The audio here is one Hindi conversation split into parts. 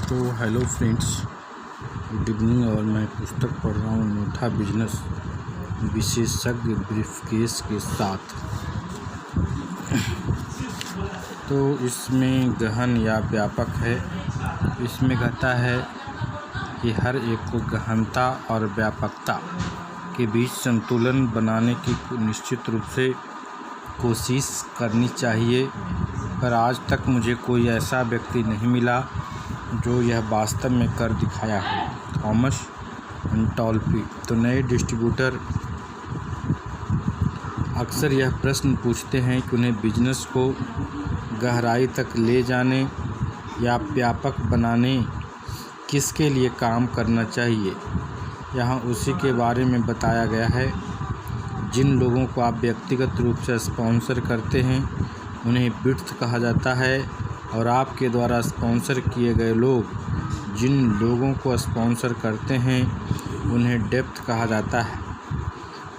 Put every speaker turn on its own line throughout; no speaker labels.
तो हेलो फ्रेंड्स, गुड इवनिंग। और मैं पुस्तक पढ़ रहा हूँ अनूठा बिजनेस विशेषज्ञ ब्रीफकेस के साथ। तो इसमें गहन या व्यापक है। इसमें कहता है कि हर एक को गहनता और व्यापकता के बीच संतुलन बनाने की निश्चित रूप से कोशिश करनी चाहिए, पर आज तक मुझे कोई ऐसा व्यक्ति नहीं मिला जो यह वास्तव में कर दिखाया है। थॉमस एंटोल्फी। तो नए डिस्ट्रीब्यूटर अक्सर यह प्रश्न पूछते हैं कि उन्हें बिजनेस को गहराई तक ले जाने या व्यापक बनाने किसके लिए काम करना चाहिए। यहाँ उसी के बारे में बताया गया है। जिन लोगों को आप व्यक्तिगत रूप से स्पॉन्सर करते हैं उन्हें विड्थ कहा जाता है, और आपके द्वारा स्पॉन्सर किए गए लोग जिन लोगों को स्पॉन्सर करते हैं उन्हें डेप्थ कहा जाता है।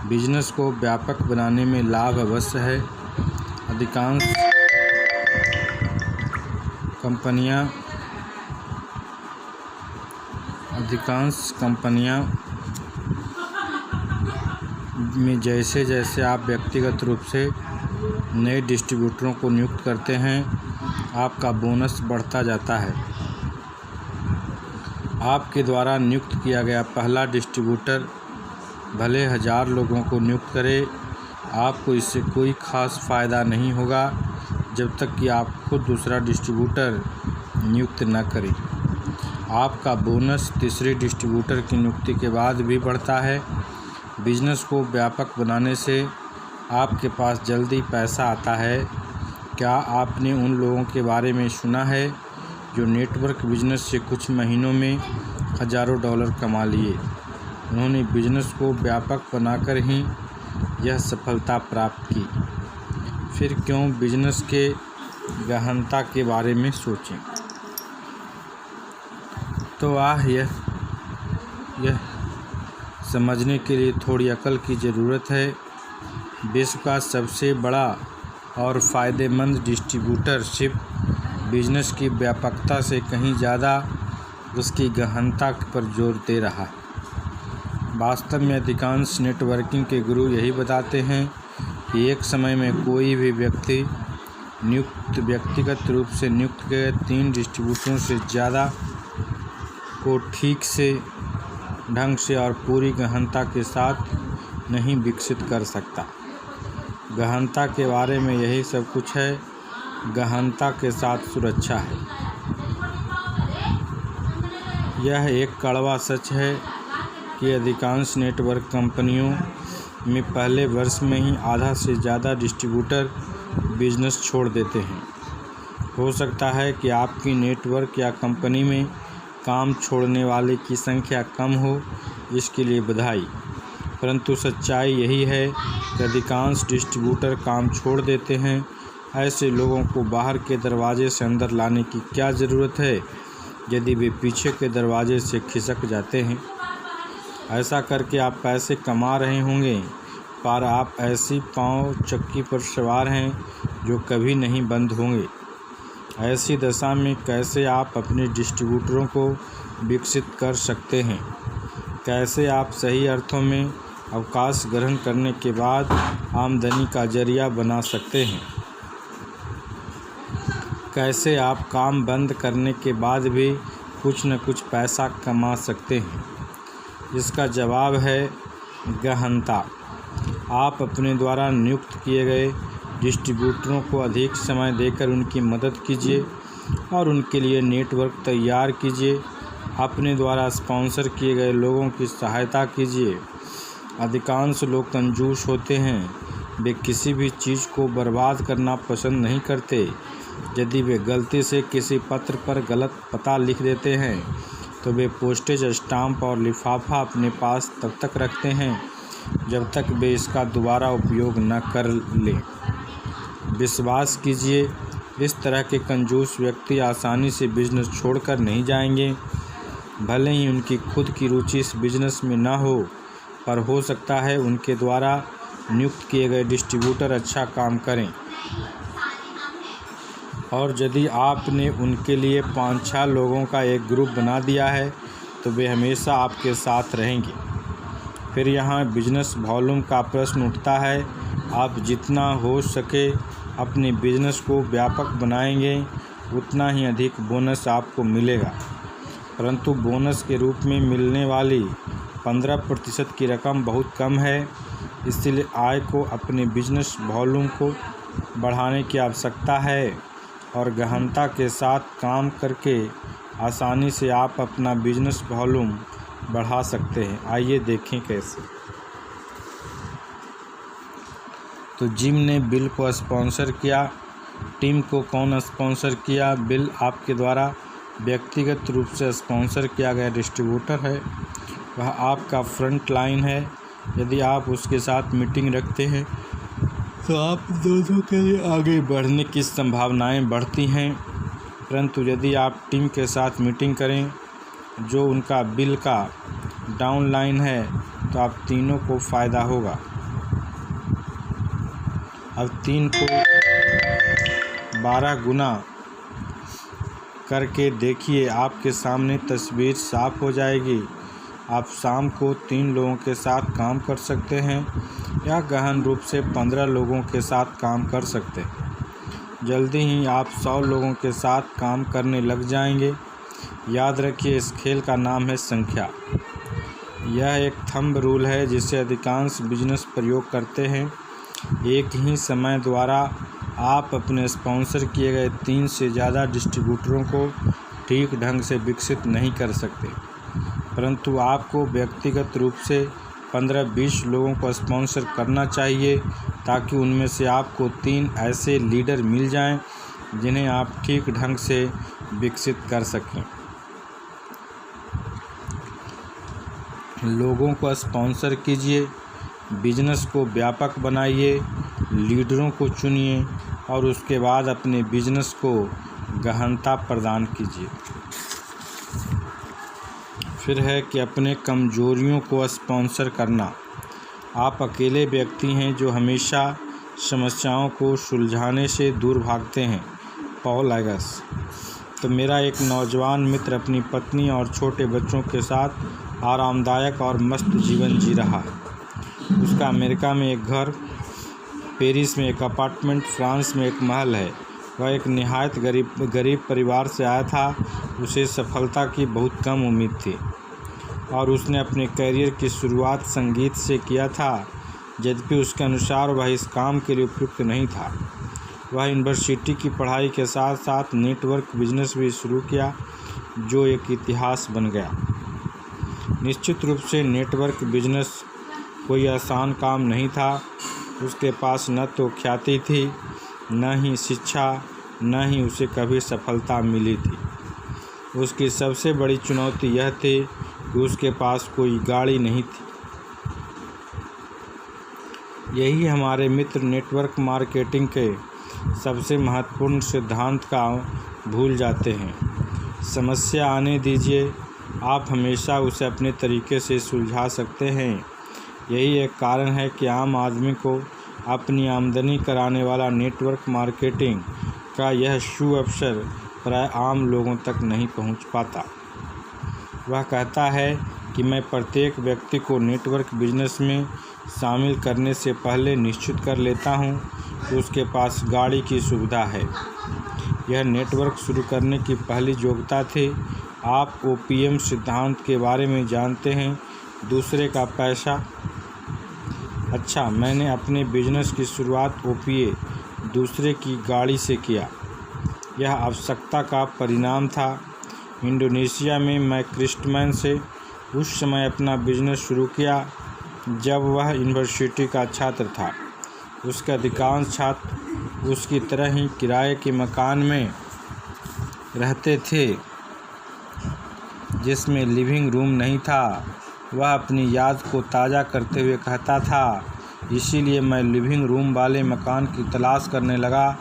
बिजनेस को व्यापक बनाने में लाभ अवश्य है। अधिकांश कंपनियां में जैसे जैसे आप व्यक्तिगत रूप से नए डिस्ट्रीब्यूटरों को नियुक्त करते हैं, आपका बोनस बढ़ता जाता है। आपके द्वारा नियुक्त किया गया पहला डिस्ट्रीब्यूटर भले 1000 लोगों को नियुक्त करे, आपको इससे कोई खास फ़ायदा नहीं होगा जब तक कि आप खुद दूसरा डिस्ट्रीब्यूटर नियुक्त न करें। आपका बोनस तीसरे डिस्ट्रीब्यूटर की नियुक्ति के बाद भी बढ़ता है। बिजनेस को व्यापक बनाने से आपके पास जल्दी पैसा आता है। क्या आपने उन लोगों के बारे में सुना है जो नेटवर्क बिजनेस से कुछ महीनों में हज़ारों डॉलर कमा लिए? उन्होंने बिजनेस को व्यापक बनाकर ही यह सफलता प्राप्त की। फिर क्यों बिजनेस के गहनता के बारे में सोचें। तो यह समझने के लिए थोड़ी अकल की ज़रूरत है। विश्व का सबसे बड़ा और फ़ायदेमंद डिस्ट्रीब्यूटरशिप बिजनेस की व्यापकता से कहीं ज़्यादा उसकी गहनता पर जोर दे रहा है। वास्तव में अधिकांश नेटवर्किंग के गुरु यही बताते हैं कि एक समय में कोई भी व्यक्ति व्यक्तिगत रूप से नियुक्त गए 3 डिस्ट्रीब्यूटरों से ज़्यादा को ठीक से ढंग से और पूरी गहनता के साथ नहीं विकसित कर सकता। गहनता के बारे में यही सब कुछ है। गहनता के साथ सुरक्षा है। यह एक कड़वा सच है कि अधिकांश नेटवर्क कंपनियों में पहले वर्ष में ही आधा से ज़्यादा डिस्ट्रीब्यूटर बिजनेस छोड़ देते हैं। हो सकता है कि आपकी नेटवर्क या कंपनी में काम छोड़ने वाले की संख्या कम हो, इसके लिए बधाई। परंतु सच्चाई यही है कि अधिकांश डिस्ट्रीब्यूटर काम छोड़ देते हैं। ऐसे लोगों को बाहर के दरवाजे से अंदर लाने की क्या ज़रूरत है यदि वे पीछे के दरवाजे से खिसक जाते हैं। ऐसा करके आप पैसे कमा रहे होंगे, पर आप ऐसी पांव चक्की पर सवार हैं जो कभी नहीं बंद होंगे। ऐसी दशा में कैसे आप अपने डिस्ट्रीब्यूटरों को विकसित कर सकते हैं? कैसे आप सही अर्थों में अवकाश ग्रहण करने के बाद आमदनी का जरिया बना सकते हैं? कैसे आप काम बंद करने के बाद भी कुछ न कुछ पैसा कमा सकते हैं? इसका जवाब है गहनता। आप अपने द्वारा नियुक्त किए गए डिस्ट्रीब्यूटरों को अधिक समय देकर उनकी मदद कीजिए और उनके लिए नेटवर्क तैयार कीजिए। अपने द्वारा स्पॉन्सर किए गए लोगों की सहायता कीजिए। अधिकांश लोग कंजूस होते हैं। वे किसी भी चीज़ को बर्बाद करना पसंद नहीं करते। यदि वे गलती से किसी पत्र पर गलत पता लिख देते हैं तो वे पोस्टेज स्टाम्प और लिफाफा अपने पास तब तक रखते हैं जब तक वे इसका दोबारा उपयोग न कर लें। विश्वास कीजिए, इस तरह के कंजूस व्यक्ति आसानी से बिजनेस छोड़कर नहीं जाएंगे। भले ही उनकी खुद की रुचि इस बिजनेस में ना हो, पर हो सकता है उनके द्वारा नियुक्त किए गए डिस्ट्रीब्यूटर अच्छा काम करें। और यदि आपने उनके लिए 5-6 लोगों का एक ग्रुप बना दिया है तो वे हमेशा आपके साथ रहेंगे। फिर यहाँ बिजनेस वॉल्यूम का प्रश्न उठता है। आप जितना हो सके अपने बिजनेस को व्यापक बनाएंगे, उतना ही अधिक बोनस आपको मिलेगा, परंतु बोनस के रूप में मिलने वाली 15% की रकम बहुत कम है। इसलिए आय को अपने बिजनेस वॉल्यूम को बढ़ाने की आवश्यकता है और गहनता के साथ काम करके आसानी से आप अपना बिजनेस वॉल्यूम बढ़ा सकते हैं। आइए देखें कैसे। तो जिम ने बिल को स्पॉन्सर किया। टीम को कौन स्पॉन्सर किया? बिल आपके द्वारा व्यक्तिगत रूप से स्पॉन्सर किया गया डिस्ट्रीब्यूटर है। वह आपका फ्रंट लाइन है। यदि आप उसके साथ मीटिंग रखते हैं तो आप दोनों के लिए आगे बढ़ने की संभावनाएं बढ़ती हैं, परंतु यदि आप टीम के साथ मीटिंग करें जो उनका बिल का डाउन लाइन है तो आप तीनों को फ़ायदा होगा। अब 3 को 12 गुना करके देखिए, आपके सामने तस्वीर साफ हो जाएगी। आप शाम को 3 लोगों के साथ काम कर सकते हैं या गहन रूप से 15 लोगों के साथ काम कर सकते हैं। जल्दी ही आप 100 लोगों के साथ काम करने लग जाएंगे। याद रखिए, इस खेल का नाम है संख्या। यह एक थंब रूल है जिसे अधिकांश बिजनेस प्रयोग करते हैं। एक ही समय द्वारा आप अपने स्पॉन्सर किए गए 3 से ज़्यादा डिस्ट्रीब्यूटरों को ठीक ढंग से विकसित नहीं कर सकते, परंतु आपको व्यक्तिगत रूप से 15-20 लोगों को स्पॉन्सर करना चाहिए ताकि उनमें से आपको 3 ऐसे लीडर मिल जाएं जिन्हें आप ठीक ढंग से विकसित कर सकें। लोगों को स्पॉन्सर कीजिए, बिजनेस को व्यापक बनाइए, लीडरों को चुनिए और उसके बाद अपने बिजनेस को गहनता प्रदान कीजिए। फिर है कि अपने कमजोरियों को स्पॉन्सर करना। आप अकेले व्यक्ति हैं जो हमेशा समस्याओं को सुलझाने से दूर भागते हैं। पॉल एगस। तो मेरा एक नौजवान मित्र अपनी पत्नी और छोटे बच्चों के साथ आरामदायक और मस्त जीवन जी रहा है। उसका अमेरिका में एक घर, पेरिस में एक अपार्टमेंट, फ्रांस में एक महल है। वह एक निहायत गरीब परिवार से आया था। उसे सफलता की बहुत कम उम्मीद थी और उसने अपने करियर की शुरुआत संगीत से किया था, यद्यपि उसके अनुसार वह इस काम के लिए उपयुक्त नहीं था। वह यूनिवर्सिटी की पढ़ाई के साथ साथ नेटवर्क बिजनेस भी शुरू किया, जो एक इतिहास बन गया। निश्चित रूप से नेटवर्क बिजनेस कोई आसान काम नहीं था। उसके पास न तो ख्याति थी, न ही शिक्षा, न ही उसे कभी सफलता मिली थी। उसकी सबसे बड़ी चुनौती यह थी कि उसके पास कोई गाड़ी नहीं थी। यही हमारे मित्र नेटवर्क मार्केटिंग के सबसे महत्वपूर्ण सिद्धांत का भूल जाते हैं। समस्या आने दीजिए, आप हमेशा उसे अपने तरीके से सुलझा सकते हैं। यही एक कारण है कि आम आदमी को अपनी आमदनी कराने वाला नेटवर्क मार्केटिंग का यह सुअवसर प्राय आम लोगों तक नहीं पहुंच पाता। वह कहता है कि मैं प्रत्येक व्यक्ति को नेटवर्क बिजनेस में शामिल करने से पहले निश्चित कर लेता हूं कि उसके पास गाड़ी की सुविधा है। यह नेटवर्क शुरू करने की पहली योग्यता थी। आप OPM सिद्धांत के बारे में जानते हैं, दूसरे का पैसा। अच्छा, मैंने अपने बिजनेस की शुरुआत OPA, दूसरे की गाड़ी से किया। यह आवश्यकता का परिणाम था। इंडोनेशिया में मैं क्रिस्टमैन से उस समय अपना बिजनेस शुरू किया जब वह यूनिवर्सिटी का छात्र था। उसके अधिकांश छात्र उसकी तरह ही किराए के मकान में रहते थे जिसमें लिविंग रूम नहीं था। वह अपनी याद को ताज़ा करते हुए कहता था, इसीलिए मैं लिविंग रूम वाले मकान की तलाश करने लगा।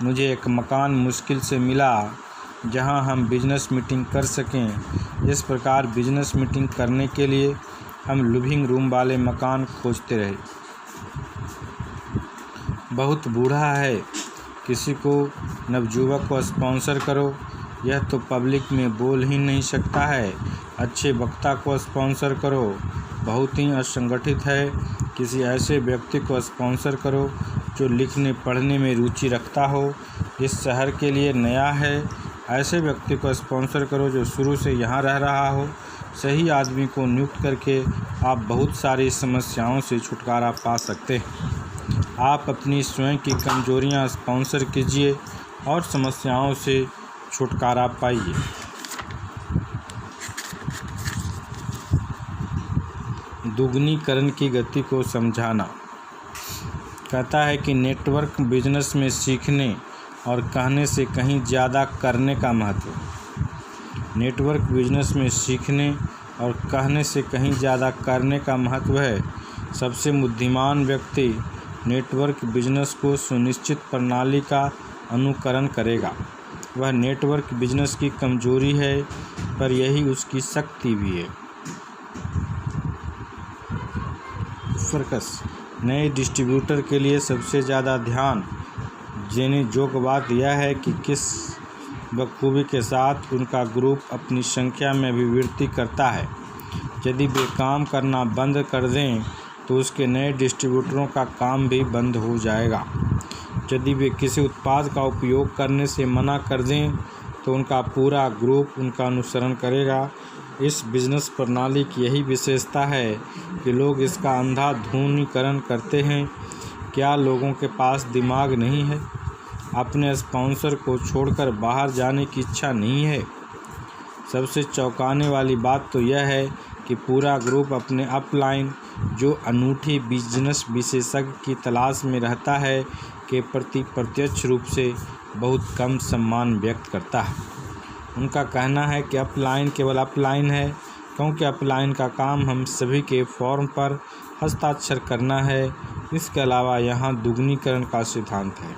मुझे एक मकान मुश्किल से मिला जहां हम बिजनेस मीटिंग कर सकें। इस प्रकार बिजनेस मीटिंग करने के लिए हम लिविंग रूम वाले मकान खोजते रहे। बहुत बूढ़ा है, किसी को नवयुवक को स्पॉन्सर करो, यह तो पब्लिक में बोल ही नहीं सकता है। अच्छे वक्ता को स्पॉन्सर करो, बहुत ही असंगठित है। किसी ऐसे व्यक्ति को स्पॉन्सर करो जो लिखने पढ़ने में रुचि रखता हो, इस शहर के लिए नया है। ऐसे व्यक्ति को स्पॉन्सर करो जो शुरू से यहाँ रह रहा हो। सही आदमी को नियुक्त करके आप बहुत सारी समस्याओं से छुटकारा पा सकते हैं। आप अपनी स्वयं की कमजोरियाँ स्पॉन्सर कीजिए और समस्याओं से छुटकारा पाइए। दुगनीकरण की गति को समझाना। कहता है कि नेटवर्क बिजनेस में सीखने और कहने से कहीं ज़्यादा करने का महत्व। नेटवर्क बिजनेस में सीखने और कहने से कहीं ज़्यादा करने का महत्व है। सबसे बुद्धिमान व्यक्ति नेटवर्क बिजनेस को सुनिश्चित प्रणाली का अनुकरण करेगा। वह नेटवर्क बिजनेस की कमजोरी है, पर यही उसकी शक्ति भी है। फोकस। नए डिस्ट्रीब्यूटर के लिए सबसे ज़्यादा ध्यान देने योग्य बात यह है कि किस बखूबी के साथ उनका ग्रुप अपनी संख्या में अभिवृद्धि करता है। यदि वे काम करना बंद कर दें तो उसके नए डिस्ट्रीब्यूटरों का काम भी बंद हो जाएगा। यदि वे किसी उत्पाद का उपयोग करने से मना कर दें तो उनका पूरा ग्रुप उनका अनुसरण करेगा। इस बिजनेस प्रणाली की यही विशेषता है कि लोग इसका अंधाधुंधीकरण करते हैं। क्या लोगों के पास दिमाग नहीं है? अपने स्पॉन्सर को छोड़कर बाहर जाने की इच्छा नहीं है? सबसे चौंकाने वाली बात तो यह है कि पूरा ग्रुप अपने अपलाइन, जो अनूठी बिजनेस विशेषज्ञ की तलाश में रहता है, के प्रति प्रत्यक्ष रूप से बहुत कम सम्मान व्यक्त करता है। उनका कहना है कि अपलाइन केवल अपलाइन है, क्योंकि अपलाइन का काम हम सभी के फॉर्म पर हस्ताक्षर करना है। इसके अलावा यहाँ दुगनीकरण का सिद्धांत है।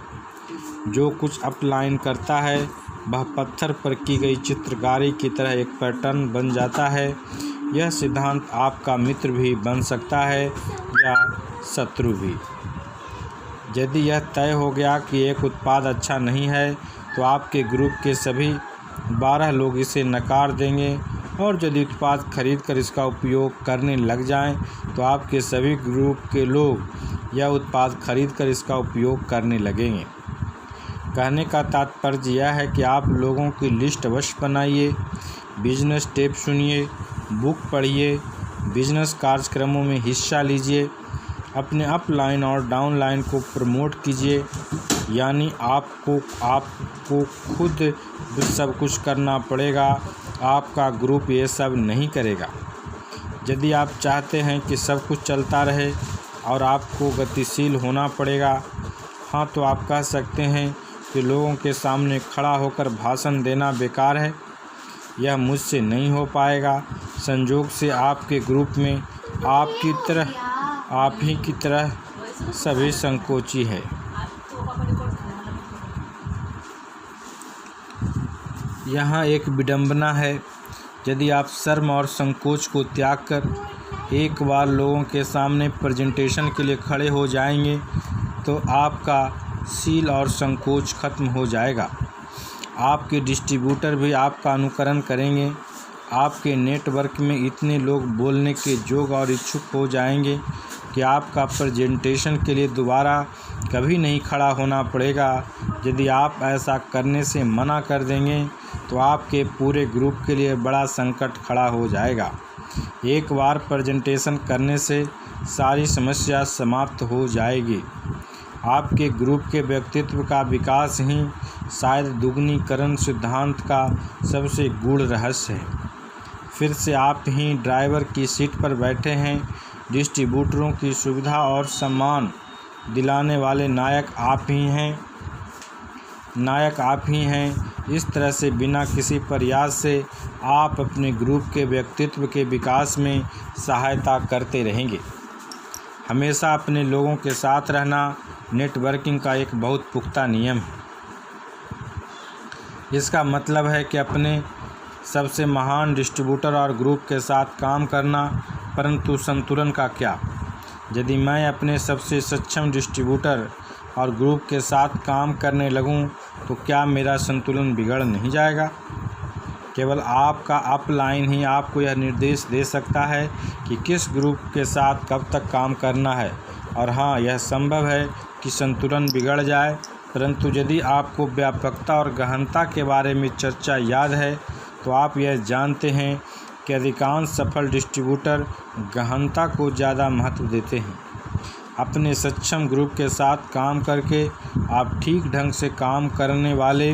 जो कुछ अपलाइन करता है वह पत्थर पर की गई चित्रकारी की तरह एक पैटर्न बन जाता है। यह सिद्धांत आपका मित्र भी बन सकता है या शत्रु भी। यदि यह तय हो गया कि एक उत्पाद अच्छा नहीं है तो आपके ग्रुप के सभी 12 लोग इसे नकार देंगे, और यदि उत्पाद खरीदकर इसका उपयोग करने लग जाएं तो आपके सभी ग्रुप के लोग यह उत्पाद खरीदकर इसका उपयोग करने लगेंगे। कहने का तात्पर्य यह है कि आप लोगों की लिस्ट अवश्य बनाइए, बिजनेस टेप सुनिए, बुक पढ़िए, बिजनेस कार्यक्रमों में हिस्सा लीजिए, अपने अपलाइन और डाउनलाइन को प्रमोट कीजिए। यानी आपको खुद सब कुछ करना पड़ेगा, आपका ग्रुप ये सब नहीं करेगा। यदि आप चाहते हैं कि सब कुछ चलता रहे और आपको गतिशील होना पड़ेगा, हाँ, तो आप कह सकते हैं कि लोगों के सामने खड़ा होकर भाषण देना बेकार है। यह मुझसे नहीं हो पाएगा। संयोग से आपके ग्रुप में आप ही की तरह सभी संकोची है। यहाँ एक विडंबना है। यदि आप शर्म और संकोच को त्याग कर एक बार लोगों के सामने प्रेजेंटेशन के लिए खड़े हो जाएंगे तो आपका सील और संकोच खत्म हो जाएगा। आपके डिस्ट्रीब्यूटर भी आपका अनुकरण करेंगे। आपके नेटवर्क में इतने लोग बोलने के योग्य और इच्छुक हो जाएंगे कि आपका प्रेजेंटेशन के लिए दोबारा कभी नहीं खड़ा होना पड़ेगा। यदि आप ऐसा करने से मना कर देंगे तो आपके पूरे ग्रुप के लिए बड़ा संकट खड़ा हो जाएगा। एक बार प्रेजेंटेशन करने से सारी समस्या समाप्त हो जाएगी। आपके ग्रुप के व्यक्तित्व का विकास ही शायद दुगनीकरण सिद्धांत का सबसे गूढ़ रहस्य है। फिर से आप ही ड्राइवर की सीट पर बैठे हैं। डिस्ट्रीब्यूटरों की सुविधा और सम्मान दिलाने वाले नायक आप ही हैं। इस तरह से बिना किसी प्रयास से आप अपने ग्रुप के व्यक्तित्व के विकास में सहायता करते रहेंगे। हमेशा अपने लोगों के साथ रहना नेटवर्किंग का एक बहुत पुख्ता नियम है। इसका मतलब है कि अपने सबसे महान डिस्ट्रीब्यूटर और ग्रुप के साथ काम करना, परंतु संतुलन का क्या? यदि मैं अपने सबसे सक्षम डिस्ट्रीब्यूटर और ग्रुप के साथ काम करने लगूं तो क्या मेरा संतुलन बिगड़ नहीं जाएगा? केवल आपका अपलाइन ही आपको यह निर्देश दे सकता है कि किस ग्रुप के साथ कब तक काम करना है। और हाँ, यह संभव है कि संतुलन बिगड़ जाए, परंतु यदि आपको व्यापकता और गहनता के बारे में चर्चा याद है तो आप यह जानते हैं कि अधिकांश सफल डिस्ट्रीब्यूटर गहनता को ज़्यादा महत्व देते हैं। अपने सक्षम ग्रुप के साथ काम करके आप ठीक ढंग से काम करने वाले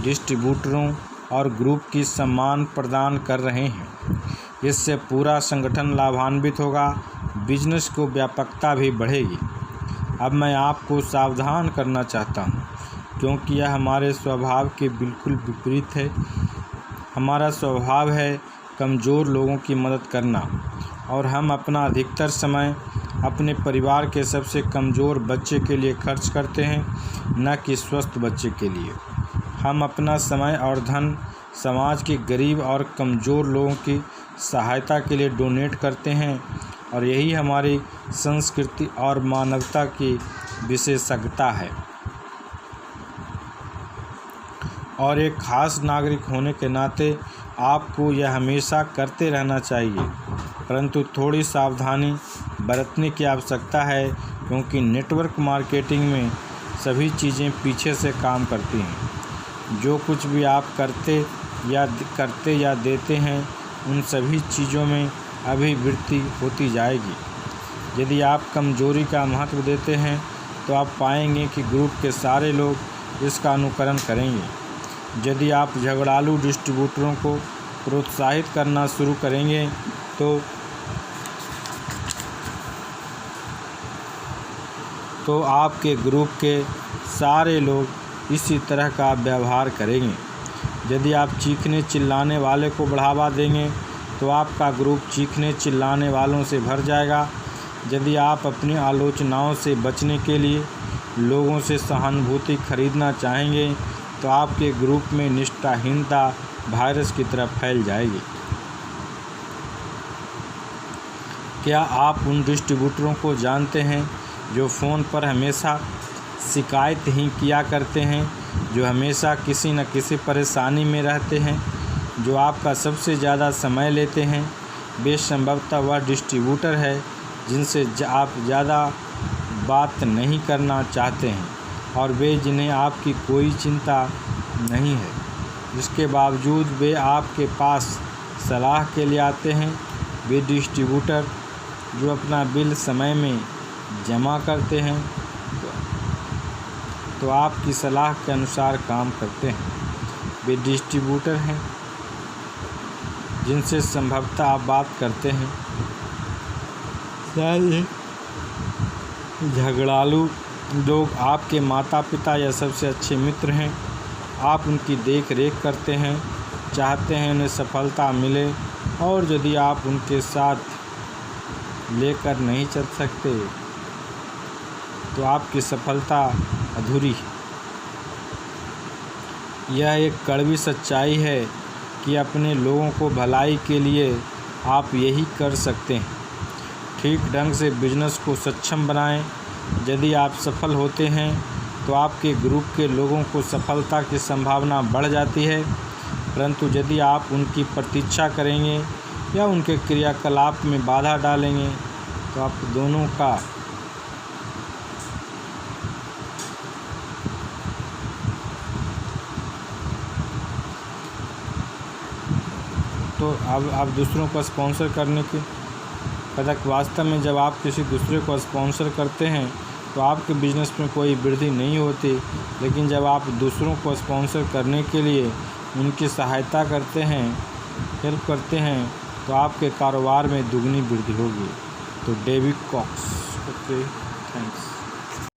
डिस्ट्रीब्यूटरों और ग्रुप की सम्मान प्रदान कर रहे हैं। इससे पूरा संगठन लाभान्वित होगा, बिजनेस को व्यापकता भी बढ़ेगी। अब मैं आपको सावधान करना चाहता हूँ, क्योंकि यह हमारे स्वभाव के बिल्कुल विपरीत है। हमारा स्वभाव है कमज़ोर लोगों की मदद करना, और हम अपना अधिकतर समय अपने परिवार के सबसे कमज़ोर बच्चे के लिए खर्च करते हैं, न कि स्वस्थ बच्चे के लिए। हम अपना समय और धन समाज के गरीब और कमज़ोर लोगों की सहायता के लिए डोनेट करते हैं, और यही हमारी संस्कृति और मानवता की विशेषज्ञता है। और एक खास नागरिक होने के नाते आपको यह हमेशा करते रहना चाहिए, परंतु थोड़ी सावधानी बरतने की आवश्यकता है, क्योंकि नेटवर्क मार्केटिंग में सभी चीज़ें पीछे से काम करती हैं। जो कुछ भी आप करते या देते हैं, उन सभी चीज़ों में अभिवृद्धि होती जाएगी। यदि आप कमजोरी का महत्व देते हैं तो आप पाएंगे कि ग्रुप के सारे लोग इसका अनुकरण करेंगे। यदि आप झगड़ालू डिस्ट्रीब्यूटरों को प्रोत्साहित करना शुरू करेंगे तो आपके ग्रुप के सारे लोग इसी तरह का व्यवहार करेंगे। यदि आप चीखने चिल्लाने वाले को बढ़ावा देंगे तो आपका ग्रुप चीखने चिल्लाने वालों से भर जाएगा। यदि आप अपनी आलोचनाओं से बचने के लिए लोगों से सहानुभूति खरीदना चाहेंगे तो आपके ग्रुप में निष्ठाहीनता वायरस की तरह फैल जाएगी। क्या आप उन डिस्ट्रीब्यूटरों को जानते हैं जो फ़ोन पर हमेशा शिकायत ही किया करते हैं, जो हमेशा किसी न किसी परेशानी में रहते हैं, जो आपका सबसे ज़्यादा समय लेते हैं? वे संभवतः वह डिस्ट्रीब्यूटर है जिनसे आप ज़्यादा बात नहीं करना चाहते हैं, और वे जिन्हें आपकी कोई चिंता नहीं है। इसके बावजूद वे आपके पास सलाह के लिए आते हैं। वे डिस्ट्रीब्यूटर जो अपना बिल समय में जमा करते हैं तो आपकी सलाह के अनुसार काम करते हैं। वे डिस्ट्रीब्यूटर हैं जिनसे संभवतः आप बात करते हैं। शायद झगड़ालू लोग आपके माता पिता या सबसे अच्छे मित्र हैं। आप उनकी देख रेख करते हैं, चाहते हैं उन्हें सफलता मिले, और यदि आप उनके साथ लेकर नहीं चल सकते तो आपकी सफलता अधूरी है। यह एक कड़वी सच्चाई है कि अपने लोगों को भलाई के लिए आप यही कर सकते हैं। ठीक ढंग से बिजनेस को सक्षम बनाएं। यदि आप सफल होते हैं तो आपके ग्रुप के लोगों को सफलता की संभावना बढ़ जाती है, परंतु यदि आप उनकी प्रतीक्षा करेंगे या उनके क्रियाकलाप में बाधा डालेंगे तो आप दोनों का तो अब आप दूसरों को स्पॉन्सर करने की पदक वास्तव में जब आप किसी दूसरे को स्पॉन्सर करते हैं तो आपके बिजनेस में कोई वृद्धि नहीं होती, लेकिन जब आप दूसरों को स्पॉन्सर करने के लिए उनकी सहायता करते हैं, हेल्प करते हैं, तो आपके कारोबार में दुगनी वृद्धि होगी। तो डेविड कॉक्स। Okay, thanks.